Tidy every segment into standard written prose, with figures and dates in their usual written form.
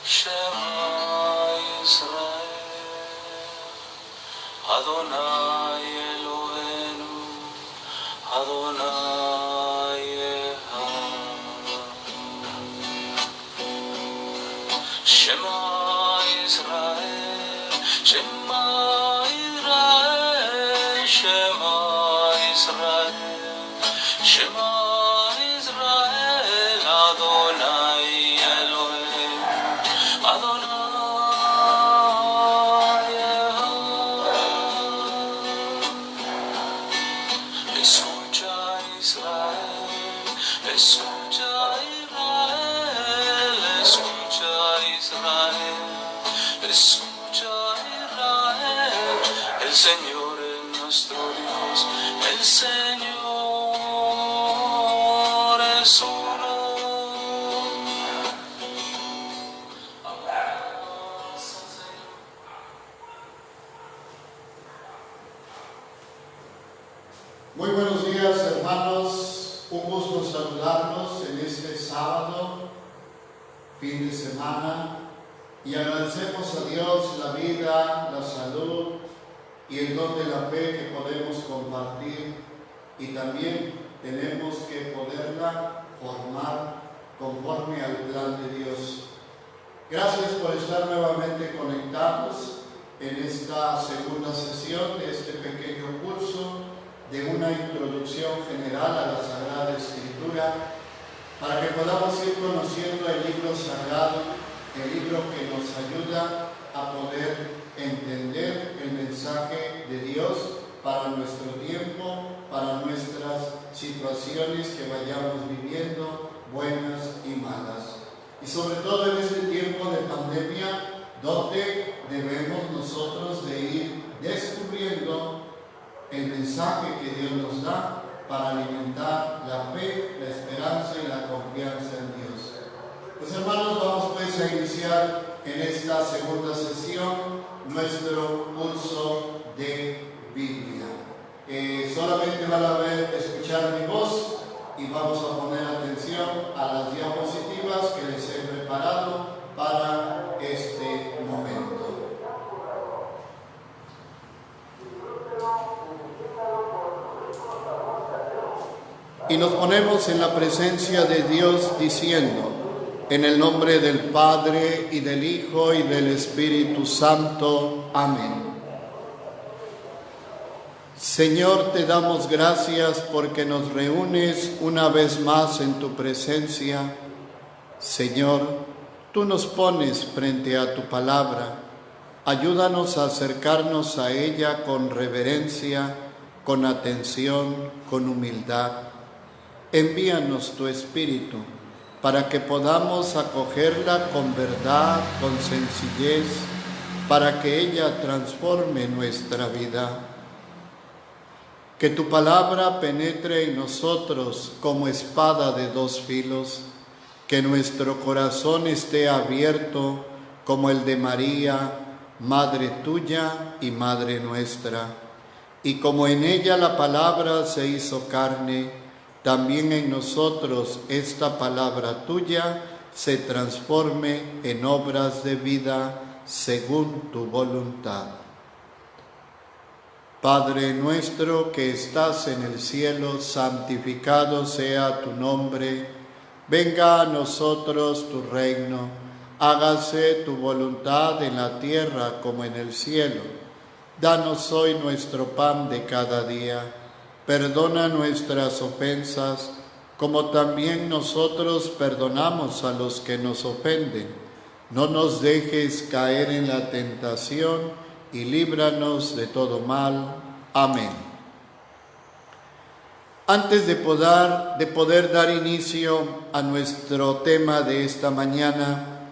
Shema Yisrael, Adonai Eloheinu, Adonai Echad. Shema Yisrael, Shema Yisrael, Shema Yisrael, Shema Yisrael, Adonai Eloheinu, Adonai Echad. Escucha Israel, escucha Israel, escucha Israel, escucha Israel, el Señor es nuestro Dios, el Señor es uno. Muy buenos días, hermanos. Un gusto saludarlos en este sábado, fin de semana, y agradecemos a Dios la vida, la salud y el don de la fe que podemos compartir, y también tenemos que poderla formar conforme al plan de Dios. Gracias por estar nuevamente conectados en esta segunda sesión de este pequeño curso de una introducción general a la Sagrada Escritura, para que podamos ir conociendo el libro sagrado, el libro que nos ayuda a poder entender el mensaje de Dios para nuestro tiempo, para nuestras situaciones que vayamos viviendo, buenas y malas. Y sobre todo en este tiempo de pandemia, donde debemos nosotros de ir descubriendo el mensaje que Dios nos da para alimentar la fe, la esperanza y la confianza en Dios. Pues hermanos, vamos pues a iniciar en esta segunda sesión nuestro curso de Biblia. Solamente van a escuchar mi voz y vamos a poner atención a las diapositivas que les he preparado para este momento. Y nos ponemos en la presencia de Dios diciendo, en el nombre del Padre, y del Hijo, y del Espíritu Santo. Amén. Señor, te damos gracias porque nos reúnes una vez más en tu presencia. Señor, tú nos pones frente a tu palabra. Ayúdanos a acercarnos a ella con reverencia, con atención, con humildad. Envíanos tu Espíritu para que podamos acogerla con verdad, con sencillez, para que ella transforme nuestra vida. Que tu palabra penetre en nosotros como espada de dos filos, que nuestro corazón esté abierto como el de María, Madre tuya y Madre nuestra. Y como en ella la palabra se hizo carne, también en nosotros esta palabra tuya se transforme en obras de vida según tu voluntad. Padre nuestro que estás en el cielo, santificado sea tu nombre. Venga a nosotros tu reino. Hágase tu voluntad en la tierra como en el cielo. Danos hoy nuestro pan de cada día. Perdona nuestras ofensas, como también nosotros perdonamos a los que nos ofenden. No nos dejes caer en la tentación y líbranos de todo mal. Amén. Antes de poder dar inicio a nuestro tema de esta mañana,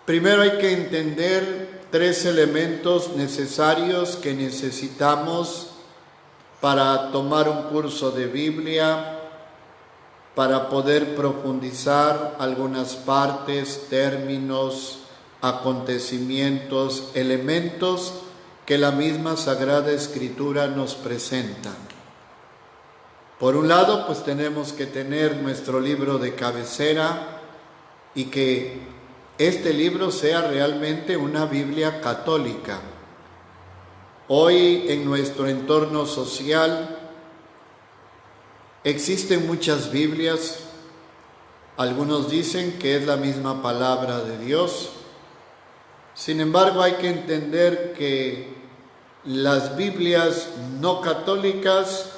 primero hay que entender 3 elementos necesarios que necesitamos para tomar un curso de Biblia, para poder profundizar algunas partes, términos, acontecimientos, elementos que la misma Sagrada Escritura nos presenta. Por un lado, pues tenemos que tener nuestro libro de cabecera y que este libro sea realmente una Biblia católica. Hoy en nuestro entorno social existen muchas Biblias. Algunos dicen que es la misma palabra de Dios. Sin embargo, hay que entender que las Biblias no católicas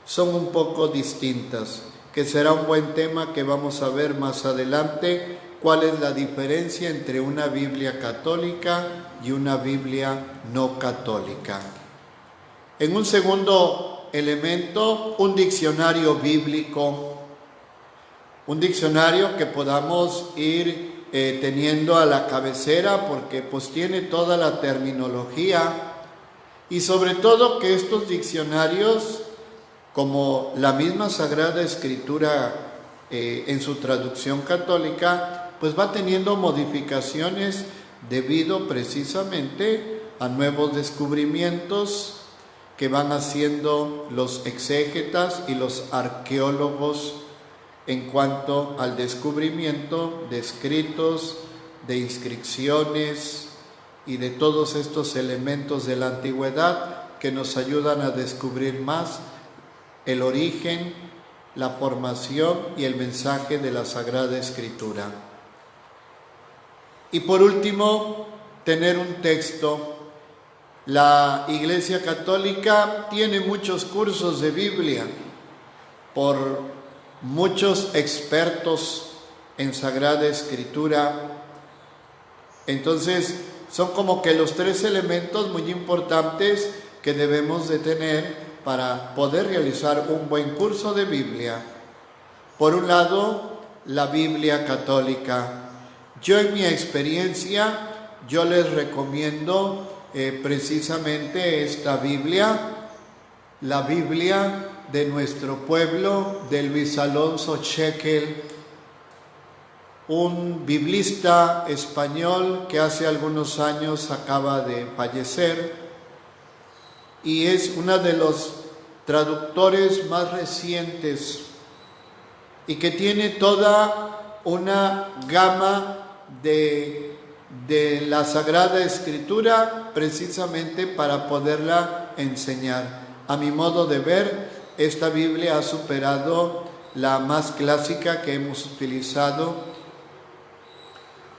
son un poco distintas, que será un buen tema que vamos a ver más adelante, cuál es la diferencia entre una Biblia católica y una Biblia no católica. En un segundo elemento, un diccionario bíblico, un diccionario que podamos ir teniendo a la cabecera, porque pues tiene toda la terminología, y sobre todo que estos diccionarios, como la misma Sagrada Escritura en su traducción católica, pues va teniendo modificaciones debido precisamente a nuevos descubrimientos que van haciendo los exégetas y los arqueólogos en cuanto al descubrimiento de escritos, de inscripciones y de todos estos elementos de la antigüedad que nos ayudan a descubrir más el origen, la formación y el mensaje de la Sagrada Escritura. Y por último, tener un texto. La Iglesia Católica tiene muchos cursos de Biblia por muchos expertos en Sagrada Escritura. Entonces, son como que los tres elementos muy importantes que debemos de tener para poder realizar un buen curso de Biblia. Por un lado, la Biblia católica. Yo en mi experiencia, yo les recomiendo precisamente esta Biblia, la Biblia de nuestro pueblo, de Luis Alonso Shekel, un biblista español que hace algunos años acaba de fallecer y es uno de los traductores más recientes y que tiene toda una gama de la Sagrada Escritura precisamente para poderla enseñar. A mi modo de ver, esta Biblia ha superado la más clásica que hemos utilizado,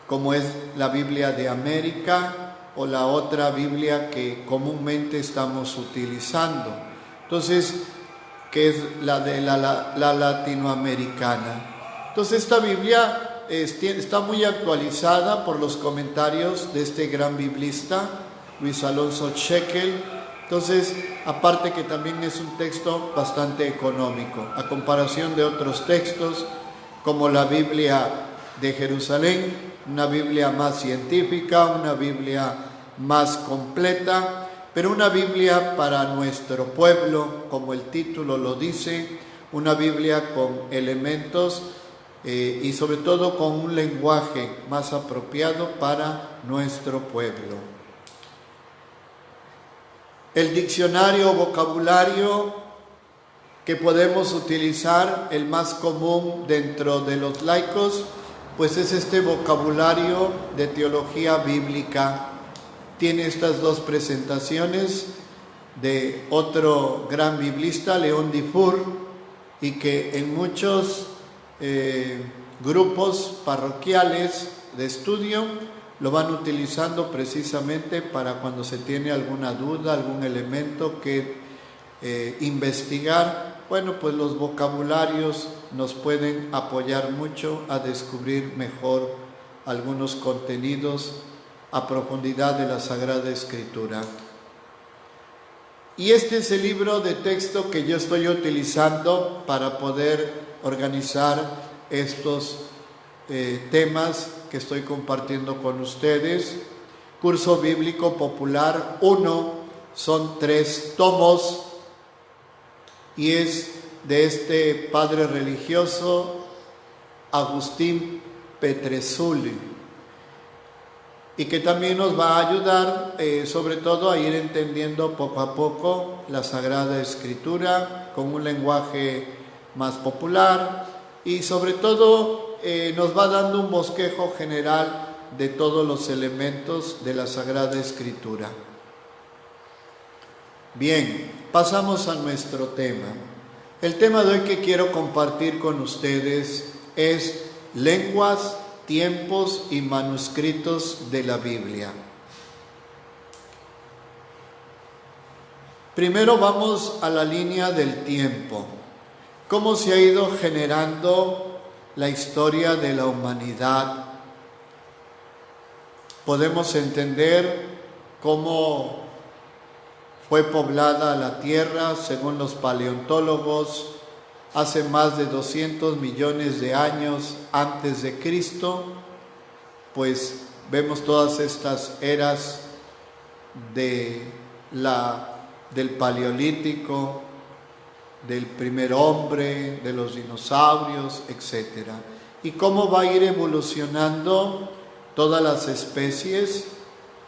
como es la Biblia de América o la otra Biblia que comúnmente estamos utilizando. Entonces, que es la de la latinoamericana. Entonces, esta Biblia está muy actualizada por los comentarios de este gran biblista, Luis Alonso Shekel. Entonces, aparte que también es un texto bastante económico, a comparación de otros textos, como la Biblia de Jerusalén, una Biblia más científica, una Biblia más completa, pero una Biblia para nuestro pueblo, como el título lo dice, una Biblia con elementos y sobre todo con un lenguaje más apropiado para nuestro pueblo. El diccionario vocabulario que podemos utilizar, el más común dentro de los laicos, pues es este vocabulario de teología bíblica. Tiene estas dos presentaciones de otro gran biblista, León Dufour, y que en muchos grupos parroquiales de estudio lo van utilizando precisamente para cuando se tiene alguna duda, algún elemento que investigar. Bueno, pues los vocabularios nos pueden apoyar mucho a descubrir mejor algunos contenidos a profundidad de la Sagrada Escritura. Y este es el libro de texto que yo estoy utilizando para poder organizar estos temas que estoy compartiendo con ustedes. Curso Bíblico Popular 1, son 3 tomos y es de este padre religioso Agustín Petresuli, y que también nos va a ayudar sobre todo a ir entendiendo poco a poco la Sagrada Escritura con un lenguaje más popular, y sobre todo nos va dando un bosquejo general de todos los elementos de la Sagrada Escritura. Bien, pasamos a nuestro tema. El tema de hoy que quiero compartir con ustedes es lenguas, tiempos y manuscritos de la Biblia. Primero vamos a la línea del tiempo. ¿Cómo se ha ido generando la historia de la humanidad? Podemos entender cómo fue poblada la tierra, según los paleontólogos, hace más de 200 millones de años antes de Cristo. Pues vemos todas estas eras del Paleolítico, del primer hombre, de los dinosaurios, etc. Y cómo va a ir evolucionando todas las especies.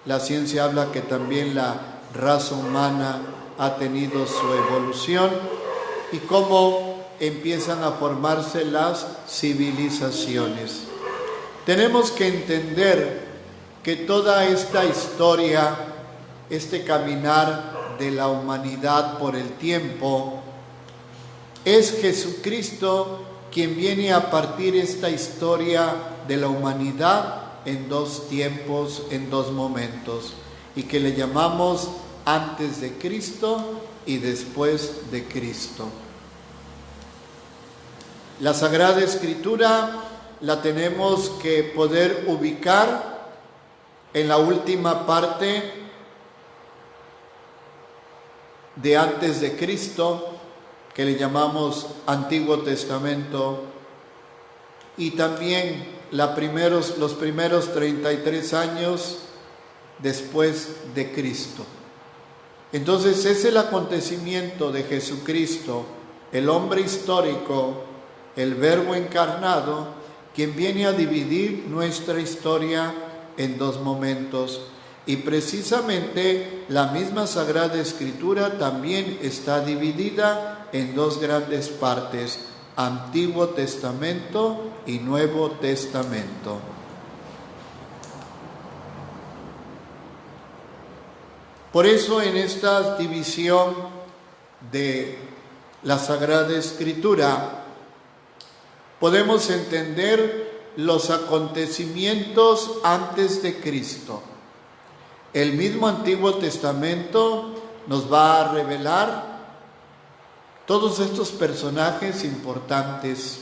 La ciencia habla que también la raza humana ha tenido su evolución y cómo empiezan a formarse las civilizaciones. Tenemos que entender que toda esta historia, este caminar de la humanidad por el tiempo, es Jesucristo quien viene a partir esta historia de la humanidad en dos tiempos, en dos momentos, y que le llamamos antes de Cristo y después de Cristo. La Sagrada Escritura la tenemos que poder ubicar en la última parte de antes de Cristo, que le llamamos Antiguo Testamento, y también los primeros 33 años después de Cristo. Entonces es el acontecimiento de Jesucristo, el hombre histórico, el Verbo encarnado, quien viene a dividir nuestra historia en dos momentos. Y precisamente la misma Sagrada Escritura también está dividida en dos grandes partes: Antiguo Testamento y Nuevo Testamento. Por eso en esta división de la Sagrada Escritura podemos entender los acontecimientos antes de Cristo. El mismo Antiguo Testamento nos va a revelar todos estos personajes importantes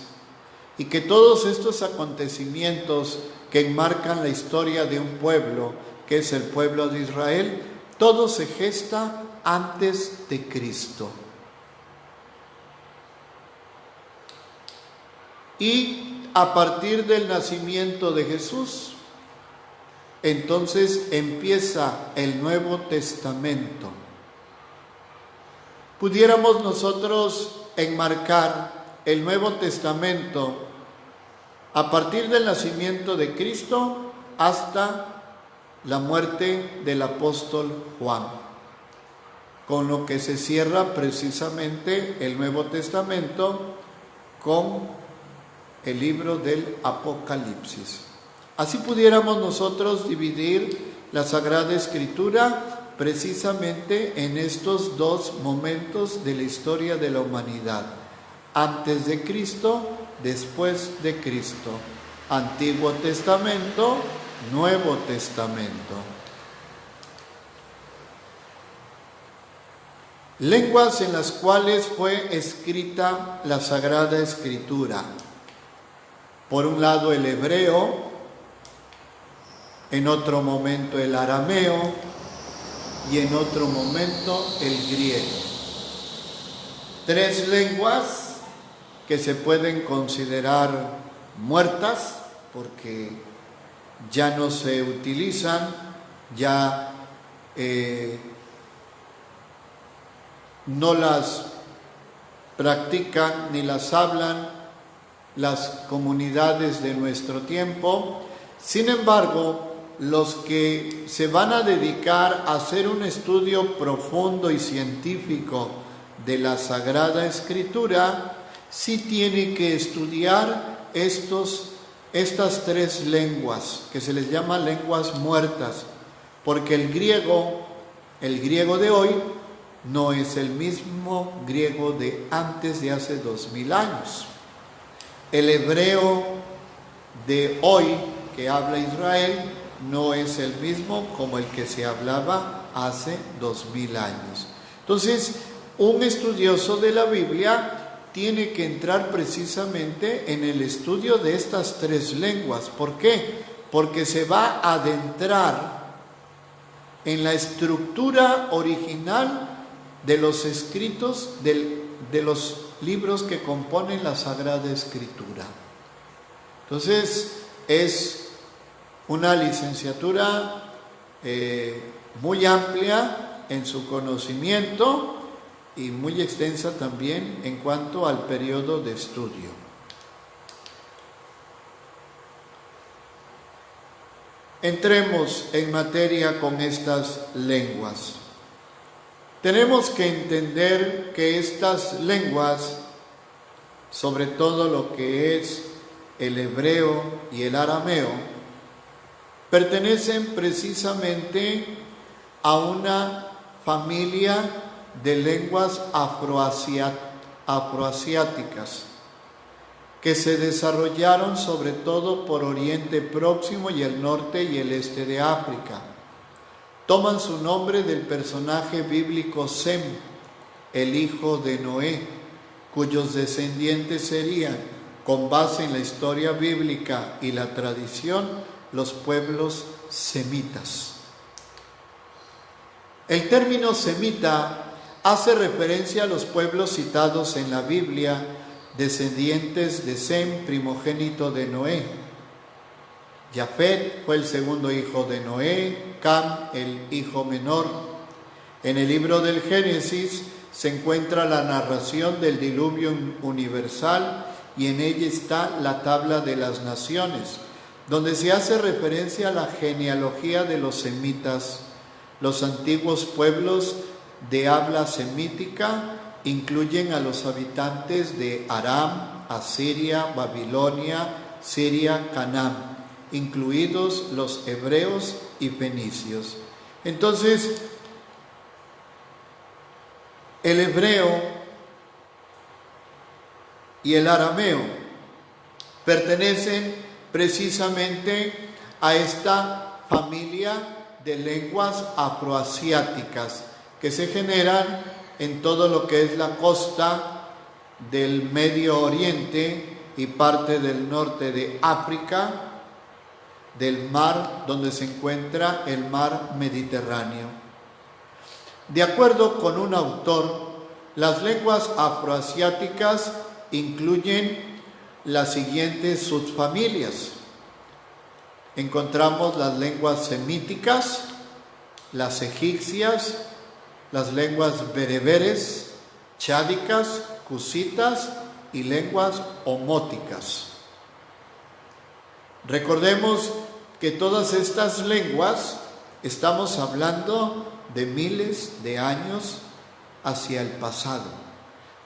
y que todos estos acontecimientos que enmarcan la historia de un pueblo, que es el pueblo de Israel, todo se gesta antes de Cristo. Y a partir del nacimiento de Jesús, entonces empieza el Nuevo Testamento. Pudiéramos nosotros enmarcar el Nuevo Testamento a partir del nacimiento de Cristo hasta la muerte del apóstol Juan, con lo que se cierra precisamente el Nuevo Testamento con el libro del Apocalipsis. Así pudiéramos nosotros dividir la Sagrada Escritura precisamente en estos dos momentos de la historia de la humanidad: antes de Cristo, después de Cristo. Antiguo Testamento, Nuevo Testamento. Lenguas en las cuales fue escrita la Sagrada Escritura. Por un lado el hebreo, en otro momento el arameo y en otro momento el griego. Tres lenguas que se pueden considerar muertas porque ya no se utilizan, ya no las practican ni las hablan las comunidades de nuestro tiempo. Sin embargo, los que se van a dedicar a hacer un estudio profundo y científico de la Sagrada Escritura, sí tienen que estudiar estos estas tres lenguas, que se les llama lenguas muertas, porque el griego de hoy, no es el mismo griego de antes de hace 2000 años. El hebreo de hoy que habla Israel no es el mismo como el que se hablaba hace 2000 años. Entonces, un estudioso de la Biblia tiene que entrar precisamente en el estudio de estas tres lenguas. ¿Por qué? Porque se va a adentrar en la estructura original de los escritos de los libros que componen la Sagrada Escritura. Entonces, es una licenciatura muy amplia en su conocimiento y muy extensa también en cuanto al periodo de estudio. Entremos en materia con estas lenguas. Tenemos que entender que estas lenguas, sobre todo lo que es el hebreo y el arameo, pertenecen precisamente a una familia de lenguas afroasiáticas que se desarrollaron sobre todo por Oriente Próximo y el norte y el este de África. Toman su nombre del personaje bíblico Sem, el hijo de Noé, cuyos descendientes serían, con base en la historia bíblica y la tradición, los pueblos semitas. El término semita hace referencia a los pueblos citados en la Biblia, descendientes de Sem, primogénito de Noé. Jafet fue el segundo hijo de Noé, Cam el hijo menor. En el libro del Génesis se encuentra la narración del diluvio universal y en ella está la tabla de las naciones, donde se hace referencia a la genealogía de los semitas. Los antiguos pueblos de habla semítica incluyen a los habitantes de Aram, Asiria, Babilonia, Siria, Canaán, incluidos los hebreos y fenicios. Entonces, el hebreo y el arameo pertenecen precisamente a esta familia de lenguas afroasiáticas que se generan en todo lo que es la costa del Medio Oriente y parte del norte de África, del mar donde se encuentra el mar Mediterráneo. De acuerdo con un autor, las lenguas afroasiáticas incluyen las siguientes subfamilias. Encontramos las lenguas semíticas, las egipcias, las lenguas bereberes, chádicas, cusitas y lenguas omóticas. Recordemos que todas estas lenguas, estamos hablando de miles de años hacia el pasado.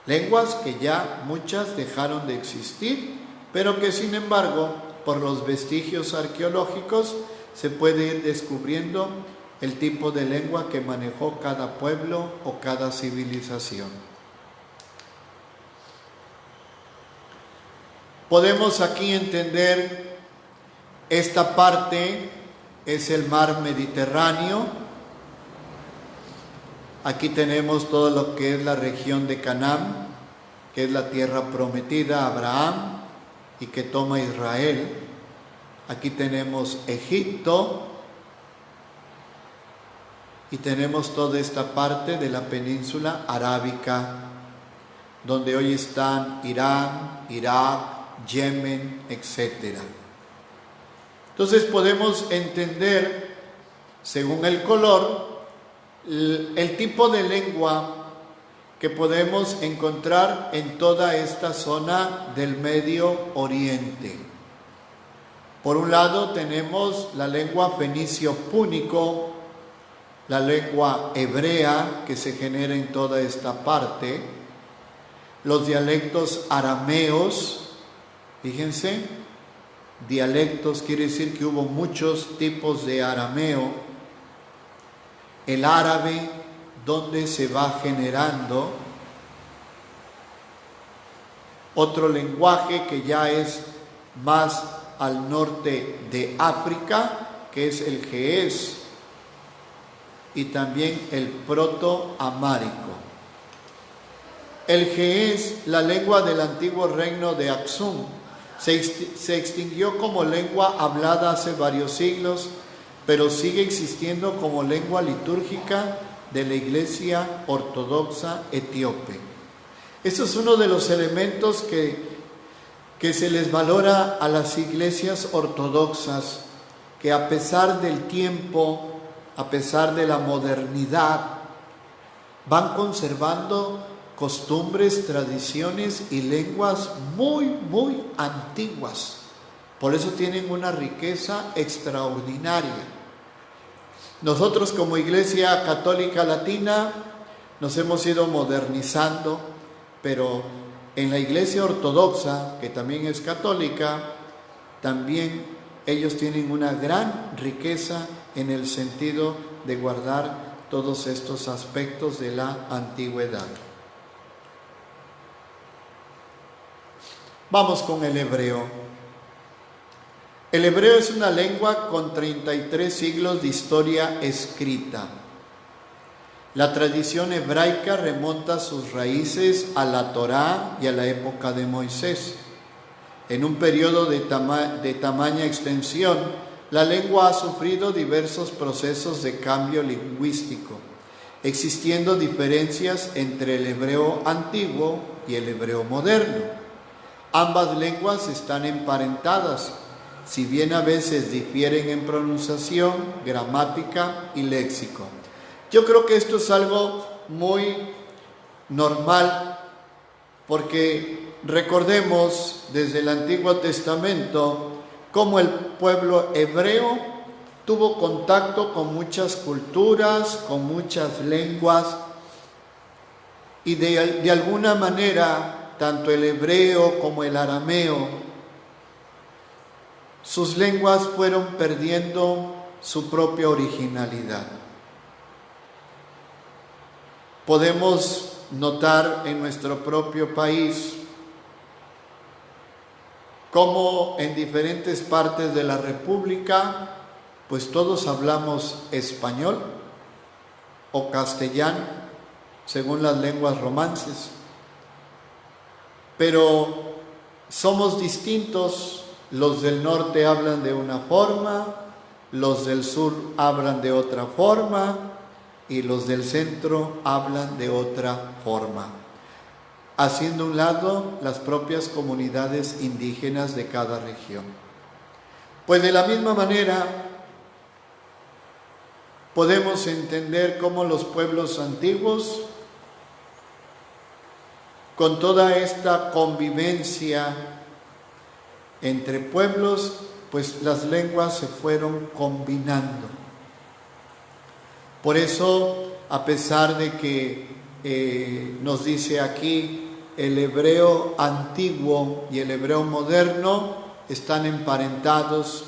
Lenguas que ya muchas dejaron de existir, pero que sin embargo, por los vestigios arqueológicos, se puede ir descubriendo el tipo de lengua que manejó cada pueblo o cada civilización. Podemos aquí entender esta parte es el mar Mediterráneo. Aquí tenemos todo lo que es la región de Canaán, que es la tierra prometida a Abraham y que toma Israel. Aquí tenemos Egipto y tenemos toda esta parte de la península arábica, donde hoy están Irán, Irak, Yemen, etc. Entonces podemos entender, según el color, el tipo de lengua que podemos encontrar en toda esta zona del Medio Oriente. Por un lado tenemos la lengua fenicio-púnico, la lengua hebrea que se genera en toda esta parte, los dialectos arameos, fíjense, dialectos, quiere decir que hubo muchos tipos de arameo. El árabe, donde se va generando otro lenguaje que ya es más al norte de África, que es el ge'ez, y también el proto-amárico. El ge'ez, la lengua del antiguo reino de Aksum, se extinguió como lengua hablada hace varios siglos, pero sigue existiendo como lengua litúrgica de la Iglesia Ortodoxa Etíope. Esto es uno de los elementos que se les valora a las iglesias ortodoxas, que a pesar del tiempo, a pesar de la modernidad, van conservando costumbres, tradiciones y lenguas muy antiguas. Por eso tienen una riqueza extraordinaria. Nosotros como Iglesia Católica Latina nos hemos ido modernizando, pero en la Iglesia Ortodoxa, que también es católica, también ellos tienen una gran riqueza en el sentido de guardar todos estos aspectos de la antigüedad. Vamos con el hebreo. El hebreo es una lengua con 33 siglos de historia escrita. La tradición hebraica remonta sus raíces a la Torá y a la época de Moisés. En un periodo de tamaña extensión, la lengua ha sufrido diversos procesos de cambio lingüístico, existiendo diferencias entre el hebreo antiguo y el hebreo moderno. Ambas lenguas están emparentadas, si bien a veces difieren en pronunciación, gramática y léxico. Yo creo que esto es algo muy normal, porque recordemos desde el Antiguo Testamento cómo el pueblo hebreo tuvo contacto con muchas culturas, con muchas lenguas, y de alguna manera tanto el hebreo como el arameo, sus lenguas fueron perdiendo su propia originalidad. Podemos notar en nuestro propio país cómo en diferentes partes de la República, pues todos hablamos español o castellano, según las lenguas romances. Pero somos distintos, los del norte hablan de una forma, los del sur hablan de otra forma y los del centro hablan de otra forma, haciendo a un lado las propias comunidades indígenas de cada región. Pues de la misma manera podemos entender cómo los pueblos antiguos, con toda esta convivencia entre pueblos, pues las lenguas se fueron combinando. Por eso, a pesar de que nos dice aquí el hebreo antiguo y el hebreo moderno están emparentados,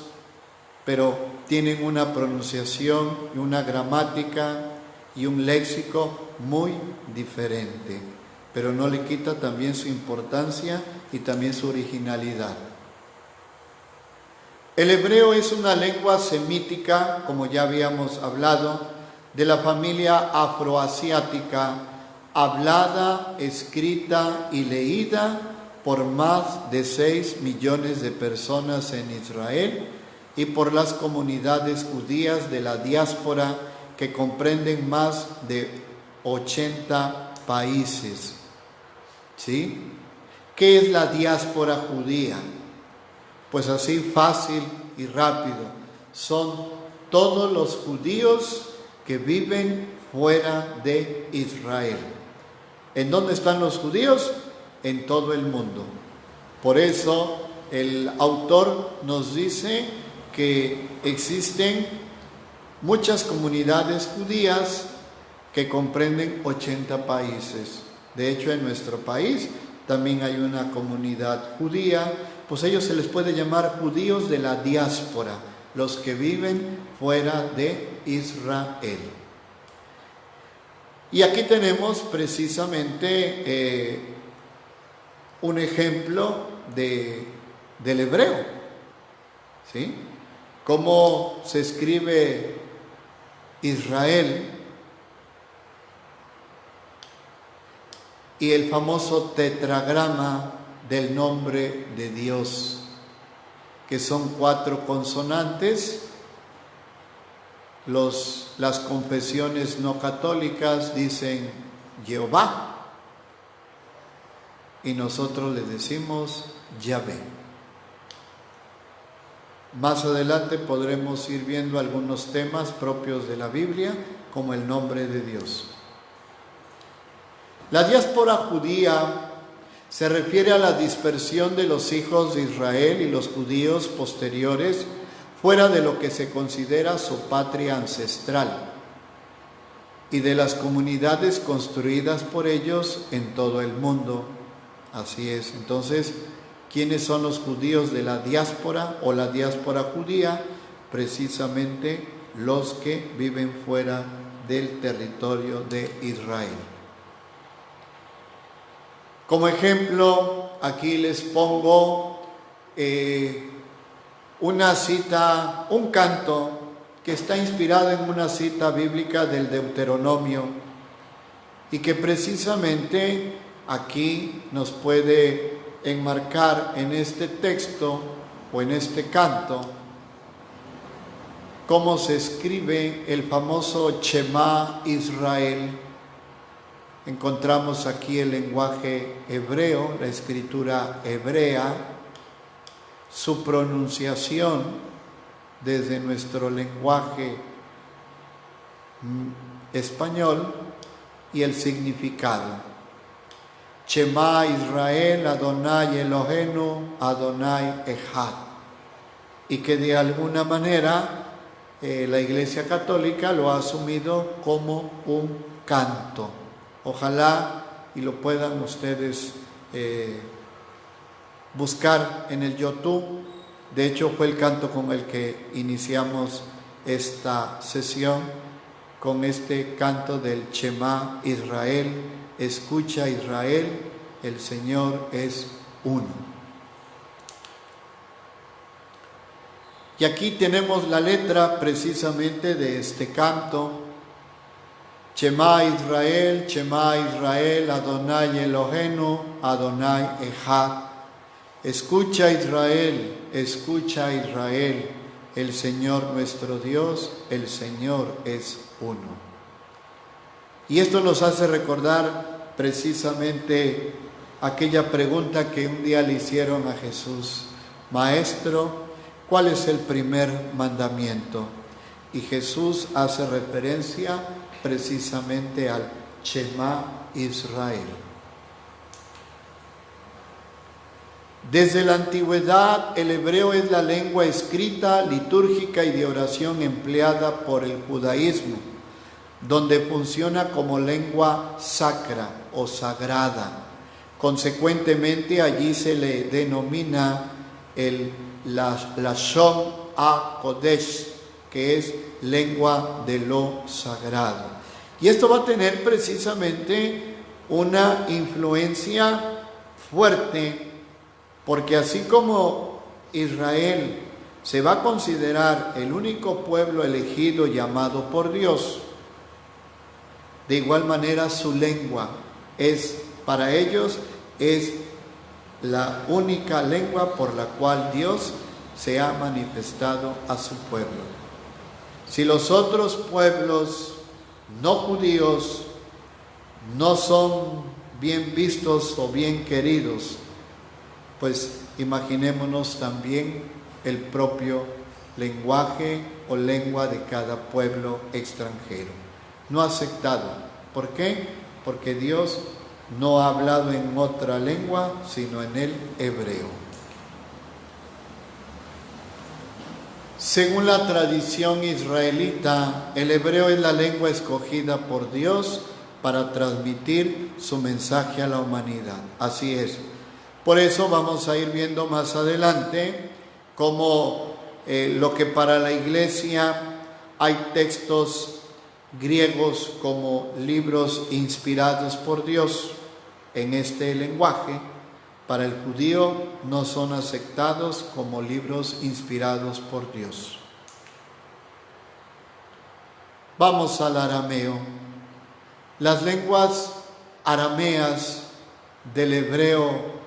pero tienen una pronunciación y una gramática y un léxico muy diferente, pero no le quita también su importancia y también su originalidad. El hebreo es una lengua semítica, como ya habíamos hablado, de la familia afroasiática, hablada, escrita y leída por más de 6 millones de personas en Israel y por las comunidades judías de la diáspora que comprenden más de 80 países. ¿Sí? ¿Qué es la diáspora judía? Pues así fácil y rápido, son todos los judíos que viven fuera de Israel. ¿En dónde están los judíos? En todo el mundo. Por eso el autor nos dice que existen muchas comunidades judías que comprenden 80 países. De hecho, en nuestro país también hay una comunidad judía pues ellos se les puede llamar judíos de la diáspora, los que viven fuera de Israel. Y aquí tenemos precisamente un ejemplo del hebreo, ¿sí? Cómo se escribe Israel y el famoso tetragrama del nombre de Dios, que son 4 consonantes. Las confesiones no católicas dicen Jehová y nosotros le decimos Yahvé. Más adelante podremos ir viendo algunos temas propios de la Biblia, como el nombre de Dios. La diáspora judía se refiere a la dispersión de los hijos de Israel y los judíos posteriores fuera de lo que se considera su patria ancestral y de las comunidades construidas por ellos en todo el mundo. Así es. Entonces, ¿quiénes son los judíos de la diáspora o la diáspora judía? Precisamente los que viven fuera del territorio de Israel. Como ejemplo, aquí les pongo una cita, un canto que está inspirado en una cita bíblica del Deuteronomio y que precisamente aquí nos puede enmarcar en este texto o en este canto cómo se escribe el famoso Shema Israel. Encontramos aquí el lenguaje hebreo, la escritura hebrea, su pronunciación desde nuestro lenguaje español y el significado. Shema Israel, Adonai Eloheinu, Adonai Echad. Y que de alguna manera la Iglesia Católica lo ha asumido como un canto. Ojalá y lo puedan ustedes buscar en el YouTube. De hecho, fue el canto con el que iniciamos esta sesión, con este canto del Shema Israel. Escucha Israel, el Señor es uno. Y aquí tenemos la letra precisamente de este canto. Shema Israel, Adonai Eloheinu, Adonai Echad. Escucha Israel, el Señor nuestro Dios, el Señor es uno. Y esto nos hace recordar precisamente aquella pregunta que un día le hicieron a Jesús: Maestro, ¿cuál es el primer mandamiento? Y Jesús hace referencia precisamente al Shema Israel. Desde la antigüedad, el hebreo es la lengua escrita, litúrgica y de oración empleada por el judaísmo, donde funciona como lengua sacra o sagrada. Consecuentemente, allí se le denomina el Lashon HaKodesh, que es lengua de lo sagrado. Y esto va a tener precisamente una influencia fuerte, porque así como Israel se va a considerar el único pueblo elegido llamado por Dios, de igual manera su lengua para ellos es la única lengua por la cual Dios se ha manifestado a su pueblo. Si los otros pueblos no judíos no son bien vistos o bien queridos, pues imaginémonos también el propio lenguaje o lengua de cada pueblo extranjero, no aceptado. ¿Por qué? Porque Dios no ha hablado en otra lengua sino en el hebreo. Según la tradición israelita, el hebreo es la lengua escogida por Dios para transmitir su mensaje a la humanidad. Así es. Por eso vamos a ir viendo más adelante cómo lo que para la Iglesia hay textos griegos como libros inspirados por Dios en este lenguaje, para el judío no son aceptados como libros inspirados por Dios. Vamos al arameo. Las lenguas arameas del hebreo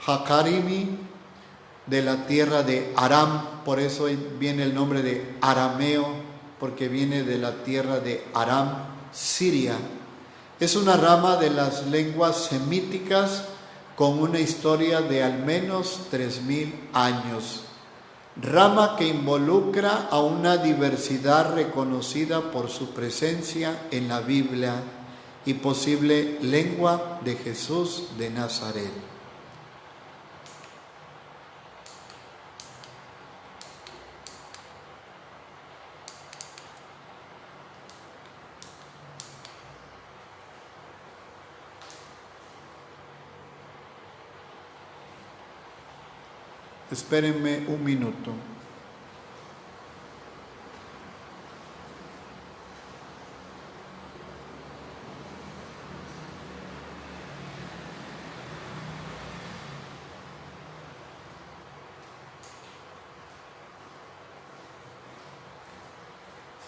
Hakarimi, de la tierra de Aram, por eso viene el nombre de arameo, porque viene de la tierra de Aram, Siria. Es una rama de las lenguas semíticas con una historia de al menos 3000 años. Rama que involucra a una diversidad reconocida por su presencia en la Biblia y posible lengua de Jesús de Nazaret. Espérenme un minuto.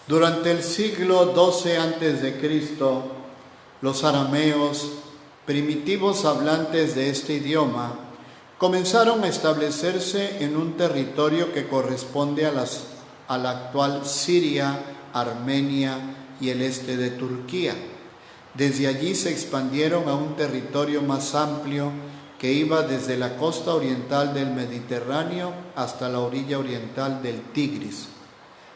Durante el siglo XII a.C., los arameos, primitivos hablantes de este idioma, comenzaron a establecerse en un territorio que corresponde a la actual Siria, Armenia y el este de Turquía. Desde allí se expandieron a un territorio más amplio que iba desde la costa oriental del Mediterráneo hasta la orilla oriental del Tigris.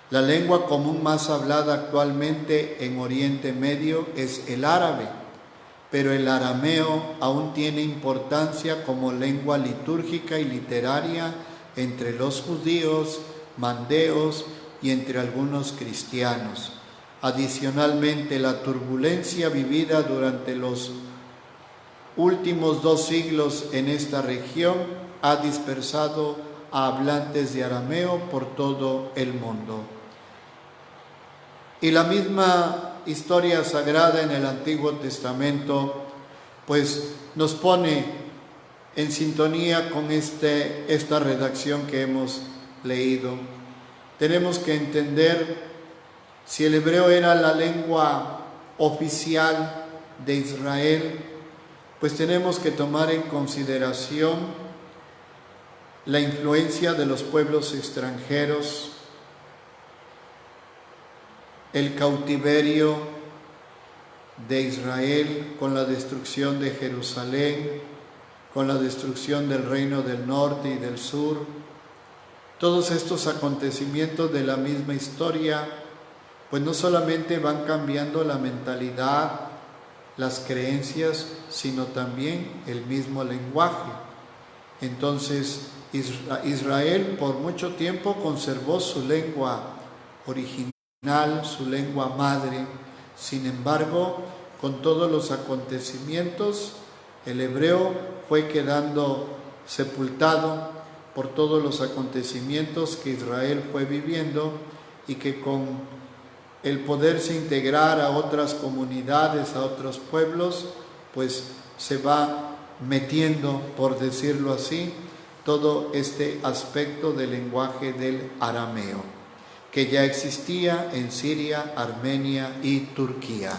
La lengua común más hablada actualmente en Oriente Medio es el árabe, pero el arameo aún tiene importancia como lengua litúrgica y literaria entre los judíos, mandeos y entre algunos cristianos. Adicionalmente, la turbulencia vivida durante los últimos 2 siglos en esta región ha dispersado a hablantes de arameo por todo el mundo. Y la misma historia sagrada en el Antiguo Testamento pues nos pone en sintonía con esta redacción que hemos leído. Tenemos que entender, si el hebreo era la lengua oficial de Israel, pues tenemos que tomar en consideración la influencia de los pueblos extranjeros, el cautiverio de Israel con la destrucción de Jerusalén, con la destrucción del reino del norte y del sur. Todos estos acontecimientos de la misma historia, pues no solamente van cambiando la mentalidad, las creencias, sino también el mismo lenguaje. Entonces, Israel por mucho tiempo conservó su lengua original, su lengua madre. Sin embargo, con todos los acontecimientos, el hebreo fue quedando sepultado por todos los acontecimientos que Israel fue viviendo, y que con el poderse integrar a otras comunidades, a otros pueblos, pues se va metiendo, por decirlo así, todo este aspecto del lenguaje del arameo, que ya existía en Siria, Armenia y Turquía.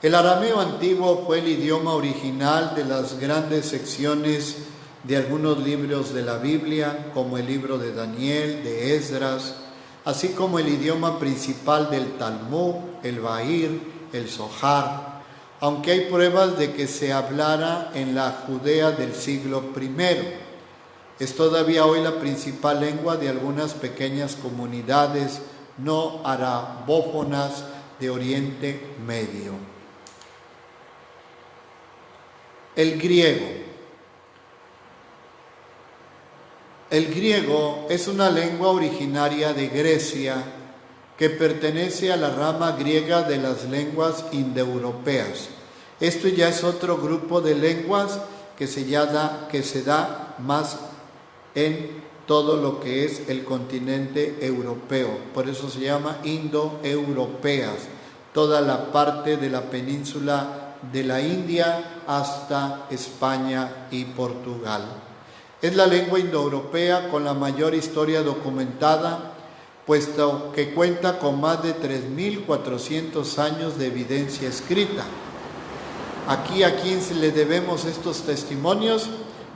El arameo antiguo fue el idioma original de las grandes secciones de algunos libros de la Biblia, como el libro de Daniel, de Esdras, así como el idioma principal del Talmud, el Bahir, el Zohar, aunque hay pruebas de que se hablara en la Judea del siglo I. Es todavía hoy la principal lengua de algunas pequeñas comunidades no arabófonas de Oriente Medio. El griego. El griego es una lengua originaria de Grecia que pertenece a la rama griega de las lenguas indoeuropeas. Esto ya es otro grupo de lenguas que se da más en todo lo que es el continente europeo. Por eso se llama indoeuropeas. Toda la parte de la península de la India hasta España y Portugal. Es la lengua indoeuropea con la mayor historia documentada, puesto que cuenta con más de 3.400 años de evidencia escrita. Aquí, ¿a quién le debemos estos testimonios?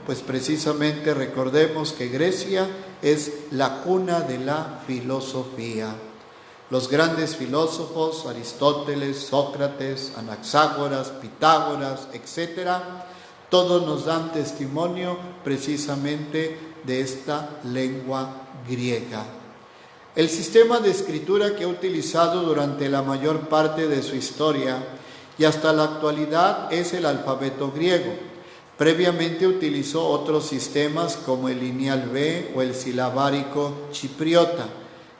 Pues precisamente recordemos que Grecia es la cuna de la filosofía. Los grandes filósofos, Aristóteles, Sócrates, Anaxágoras, Pitágoras, etc., todos nos dan testimonio precisamente de esta lengua griega. El sistema de escritura que ha utilizado durante la mayor parte de su historia y hasta la actualidad es el alfabeto griego. Previamente utilizó otros sistemas como el lineal B o el silabárico chipriota.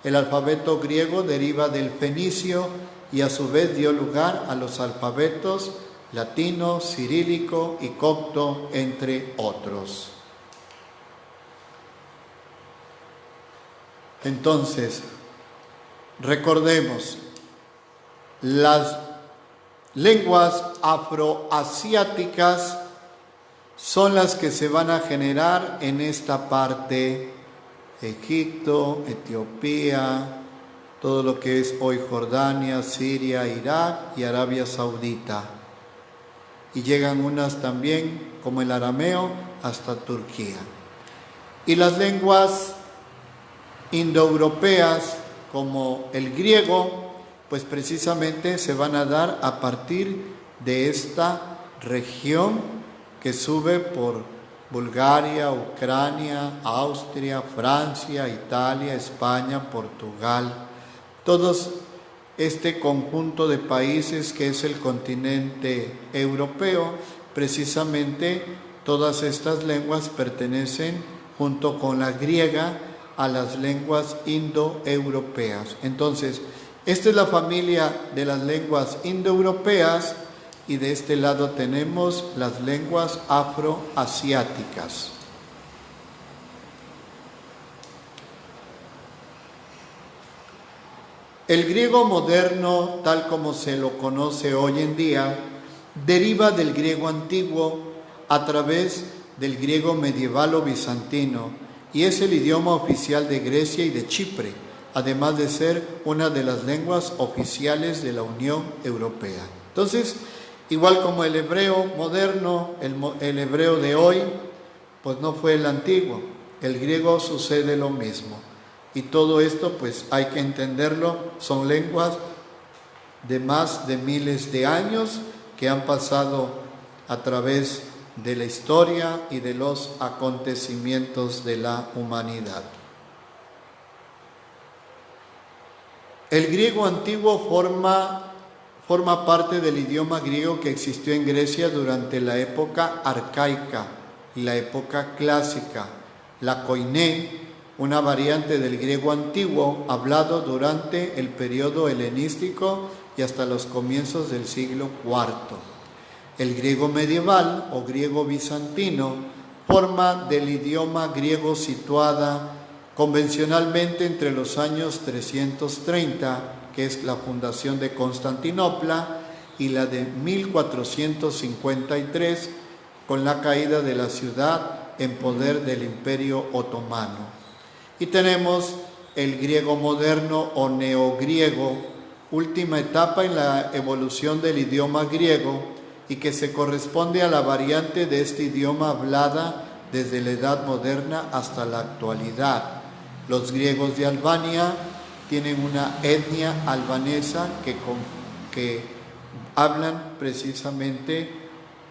El alfabeto griego deriva del fenicio y a su vez dio lugar a los alfabetos latino, cirílico y copto, entre otros. Entonces, recordemos, las lenguas afroasiáticas son las que se van a generar en esta parte: Egipto, Etiopía, todo lo que es hoy Jordania, Siria, Irak y Arabia Saudita. Y llegan unas también, como el arameo, hasta Turquía. Y las lenguas indoeuropeas, como el griego, pues precisamente se van a dar a partir de esta región que sube por Bulgaria, Ucrania, Austria, Francia, Italia, España, Portugal. Todos este conjunto de países que es el continente europeo, precisamente todas estas lenguas pertenecen, junto con la griega, a las lenguas indoeuropeas. Entonces, esta es la familia de las lenguas indoeuropeas y de este lado tenemos las lenguas afroasiáticas. El griego moderno, tal como se lo conoce hoy en día, deriva del griego antiguo a través del griego medieval o bizantino y es el idioma oficial de Grecia y de Chipre, además de ser una de las lenguas oficiales de la Unión Europea. Entonces, igual como el hebreo moderno, el hebreo de hoy, pues no fue el antiguo. El griego sucede lo mismo. Y todo esto, pues hay que entenderlo, son lenguas de más de miles de años que han pasado a través de la historia y de los acontecimientos de la humanidad. El griego antiguo forma parte del idioma griego que existió en Grecia durante la época arcaica y la época clásica. La koiné, una variante del griego antiguo hablado durante el periodo helenístico y hasta los comienzos del siglo IV. El griego medieval o griego bizantino forma del idioma griego situada convencionalmente entre los años 330, que es la fundación de Constantinopla, y la de 1453, con la caída de la ciudad en poder del Imperio Otomano. Y tenemos el griego moderno o neogriego, última etapa en la evolución del idioma griego y que se corresponde a la variante de este idioma hablada desde la Edad Moderna hasta la actualidad. Los griegos de Albania tienen una etnia albanesa que hablan precisamente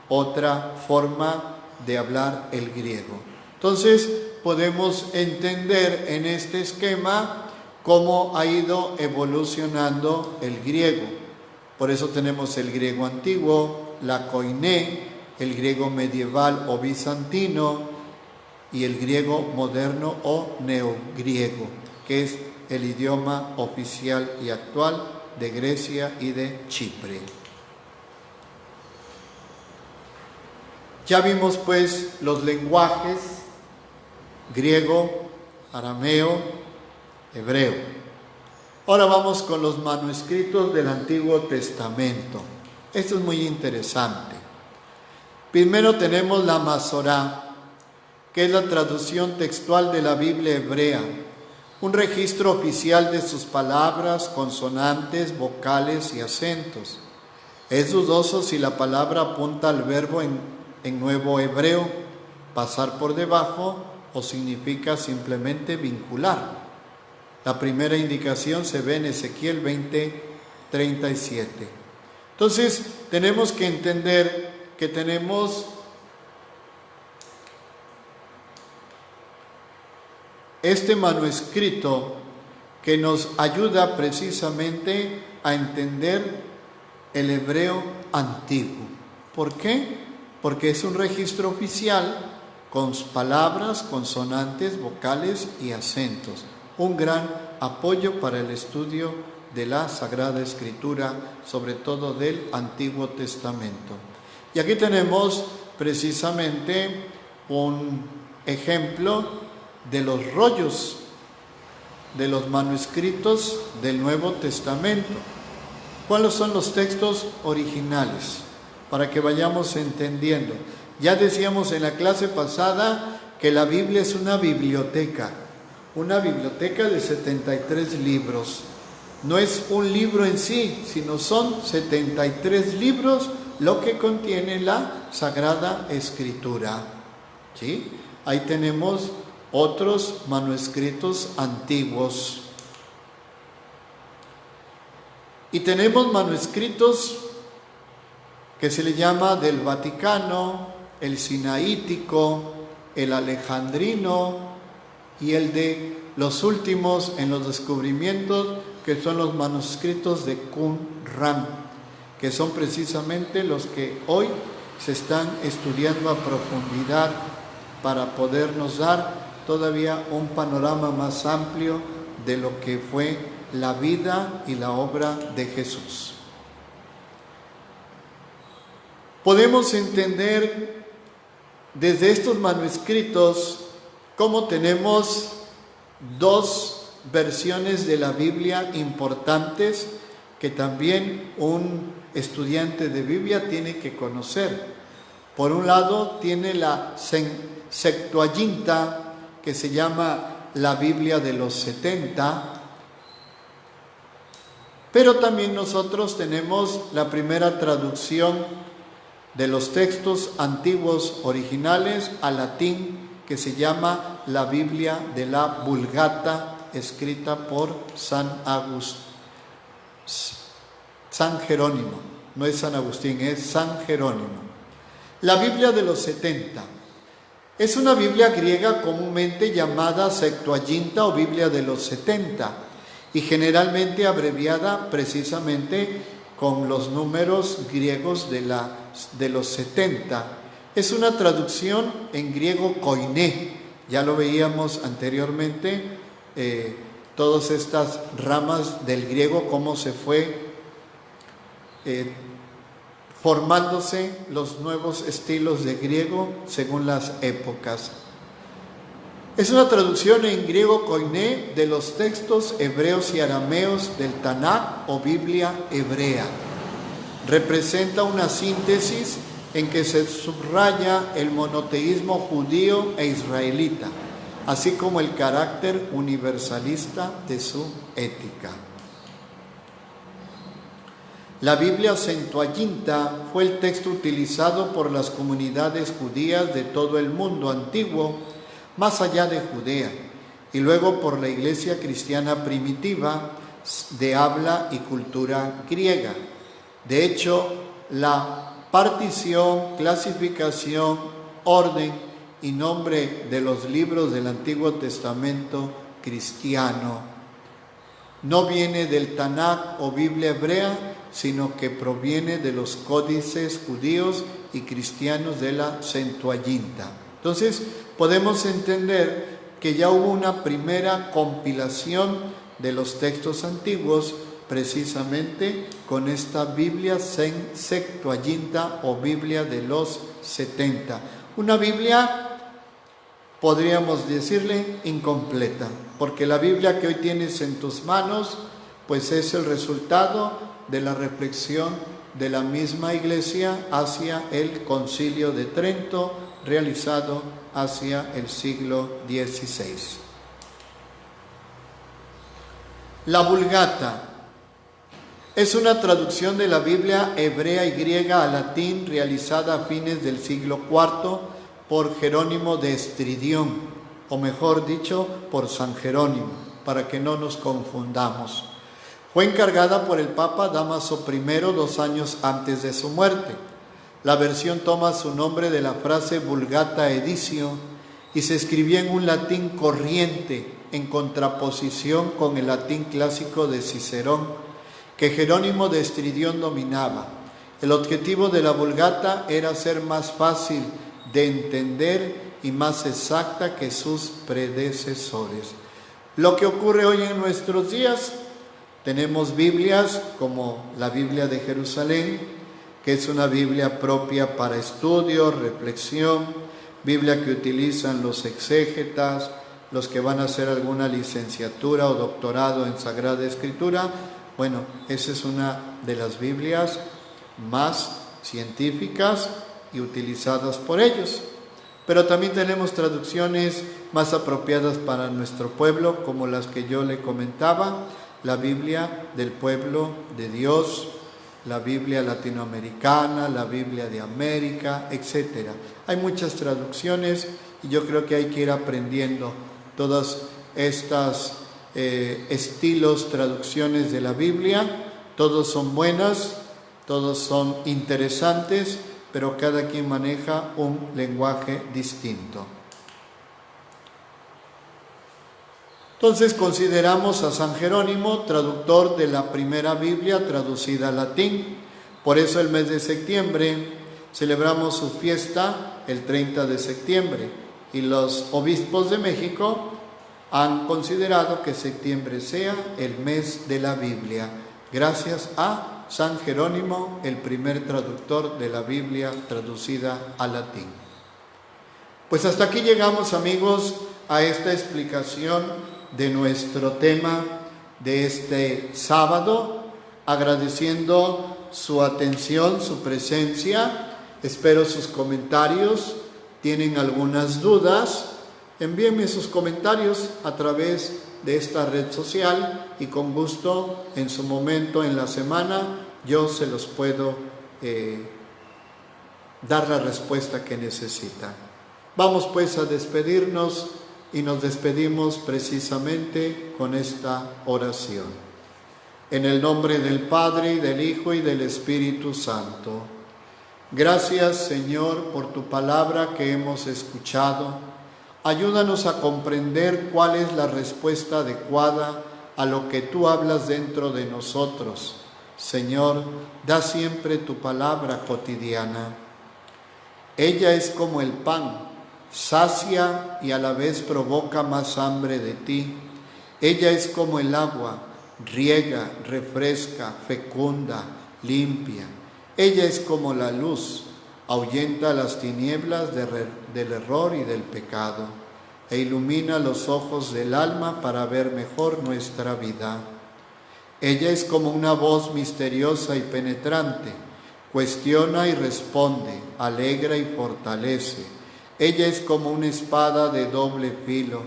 otra forma de hablar el griego. Entonces, podemos entender en este esquema cómo ha ido evolucionando el griego. Por eso tenemos el griego antiguo, la koiné, el griego medieval o bizantino y el griego moderno o neogriego, que es el idioma oficial y actual de Grecia y de Chipre. Ya vimos pues los lenguajes griego, arameo, hebreo. Ahora vamos con los manuscritos del Antiguo Testamento. Esto es muy interesante. Primero tenemos la Masorá, que es la traducción textual de la Biblia hebrea, un registro oficial de sus palabras, consonantes, vocales y acentos. Es dudoso si la palabra apunta al verbo en nuevo hebreo, pasar por debajo, o significa simplemente vincular. La primera indicación se ve en Ezequiel 20:37. Entonces, tenemos que entender que tenemos este manuscrito que nos ayuda precisamente a entender el hebreo antiguo. ¿Por qué? Porque es un registro oficial con palabras, consonantes, vocales y acentos. Un gran apoyo para el estudio de la Sagrada Escritura, sobre todo del Antiguo Testamento. Y aquí tenemos precisamente un ejemplo de los rollos de los manuscritos del Nuevo Testamento. ¿Cuáles son los textos originales? Para que vayamos entendiendo. Ya decíamos en la clase pasada que la Biblia es una biblioteca de 73 libros. No es un libro en sí, sino son 73 libros lo que contiene la Sagrada Escritura. ¿Sí? Ahí tenemos otros manuscritos antiguos. Y tenemos manuscritos que se le llama del Vaticano, el Sinaítico, el Alejandrino y el de los últimos en los descubrimientos, que son los manuscritos de Qumran, que son precisamente los que hoy se están estudiando a profundidad para podernos dar todavía un panorama más amplio de lo que fue la vida y la obra de Jesús. Podemos entender desde estos manuscritos cómo tenemos dos versiones de la Biblia importantes que también un estudiante de Biblia tiene que conocer. Por un lado tiene la Septuaginta, que se llama la Biblia de los 70, pero también nosotros tenemos la primera traducción de los textos antiguos originales al latín, que se llama la Biblia de la Vulgata, escrita por San Jerónimo. No es San Agustín, es San Jerónimo. La Biblia de los 70 es una Biblia griega comúnmente llamada Septuaginta o Biblia de los 70 y generalmente abreviada precisamente con los números griegos de los 70. Es una traducción en griego koiné. Ya lo veíamos anteriormente, todas estas ramas del griego, cómo se fue formándose los nuevos estilos de griego según las épocas. Es una traducción en griego koiné de los textos hebreos y arameos del Tanaj o Biblia hebrea. Representa una síntesis en que se subraya el monoteísmo judío e israelita, así como el carácter universalista de su ética. La Biblia Septuaginta fue el texto utilizado por las comunidades judías de todo el mundo antiguo, más allá de Judea, y luego por la iglesia cristiana primitiva de habla y cultura griega. De hecho, la partición, clasificación, orden y nombre de los libros del Antiguo Testamento cristiano no viene del Tanaj o Biblia hebrea, sino que proviene de los códices judíos y cristianos de la Septuaginta. Entonces, podemos entender que ya hubo una primera compilación de los textos antiguos precisamente con esta Biblia Septuaginta o Biblia de los 70. Una Biblia, podríamos decirle, incompleta, porque la Biblia que hoy tienes en tus manos, pues es el resultado de la reflexión de la misma Iglesia hacia el Concilio de Trento, realizado hacia el siglo XVI. La Vulgata es una traducción de la Biblia hebrea y griega al latín realizada a fines del siglo IV por Jerónimo de Estridión, o mejor dicho, por San Jerónimo, para que no nos confundamos. Fue encargada por el Papa Dámaso I 2 años antes de su muerte. La versión toma su nombre de la frase Vulgata Editio y se escribía en un latín corriente en contraposición con el latín clásico de Cicerón, que Jerónimo de Estridión dominaba. El objetivo de la Vulgata era ser más fácil de entender y más exacta que sus predecesores. Lo que ocurre hoy en nuestros días, tenemos Biblias como la Biblia de Jerusalén, que es una Biblia propia para estudio, reflexión, Biblia que utilizan los exégetas, los que van a hacer alguna licenciatura o doctorado en Sagrada Escritura. Bueno, esa es una de las Biblias más científicas y utilizadas por ellos. Pero también tenemos traducciones más apropiadas para nuestro pueblo, como las que yo le comentaba, la Biblia del pueblo de Dios, la Biblia latinoamericana, la Biblia de América, etc. Hay muchas traducciones y yo creo que hay que ir aprendiendo todas estas estilos, traducciones de la Biblia. Todos son buenas, todos son interesantes, pero cada quien maneja un lenguaje distinto. Entonces consideramos a San Jerónimo traductor de la primera Biblia traducida al latín. Por eso el mes de septiembre celebramos su fiesta el 30 de septiembre y los obispos de México han considerado que septiembre sea el mes de la Biblia, gracias a San Jerónimo, el primer traductor de la Biblia traducida al latín. Pues hasta aquí llegamos, amigos, a esta explicación de nuestro tema de este sábado, agradeciendo su atención, su presencia. Espero sus comentarios. ¿Tienen algunas dudas? Envíenme sus comentarios a través de esta red social y con gusto en su momento en la semana yo se los puedo dar la respuesta que necesitan. Vamos pues a despedirnos y nos despedimos precisamente con esta oración. En el nombre del Padre, y del Hijo, y del Espíritu Santo. Gracias, Señor, por tu palabra que hemos escuchado. Ayúdanos a comprender cuál es la respuesta adecuada a lo que tú hablas dentro de nosotros. Señor, da siempre tu palabra cotidiana. Ella es como el pan, sacia y a la vez provoca más hambre de ti. Ella es como el agua, riega, refresca, fecunda, limpia. Ella es como la luz, ahuyenta las tinieblas del error y del pecado, e ilumina los ojos del alma para ver mejor nuestra vida. Ella es como una voz misteriosa y penetrante, cuestiona y responde, alegra y fortalece. Ella es como una espada de doble filo,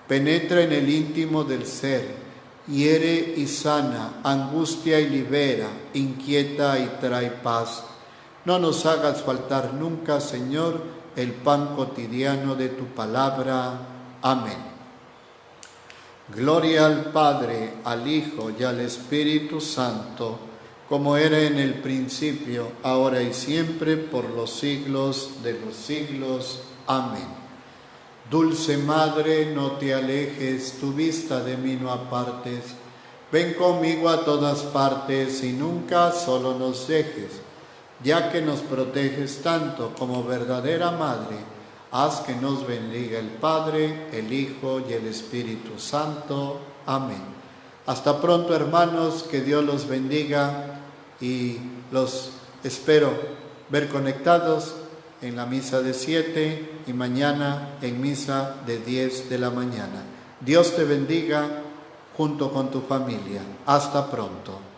penetra en el íntimo del ser, hiere y sana, angustia y libera, inquieta y trae paz. No nos hagas faltar nunca, Señor, el pan cotidiano de tu palabra. Amén. Gloria al Padre, al Hijo y al Espíritu Santo, como era en el principio, ahora y siempre, por los siglos de los siglos. Amén. Dulce Madre, no te alejes, tu vista de mí no apartes. Ven conmigo a todas partes y nunca solo nos dejes. Ya que nos proteges tanto como verdadera Madre, haz que nos bendiga el Padre, el Hijo y el Espíritu Santo. Amén. Hasta pronto, hermanos, que Dios los bendiga y los espero ver conectados en la misa de 7 y mañana en misa de 10 de la mañana. Dios te bendiga junto con tu familia. Hasta pronto.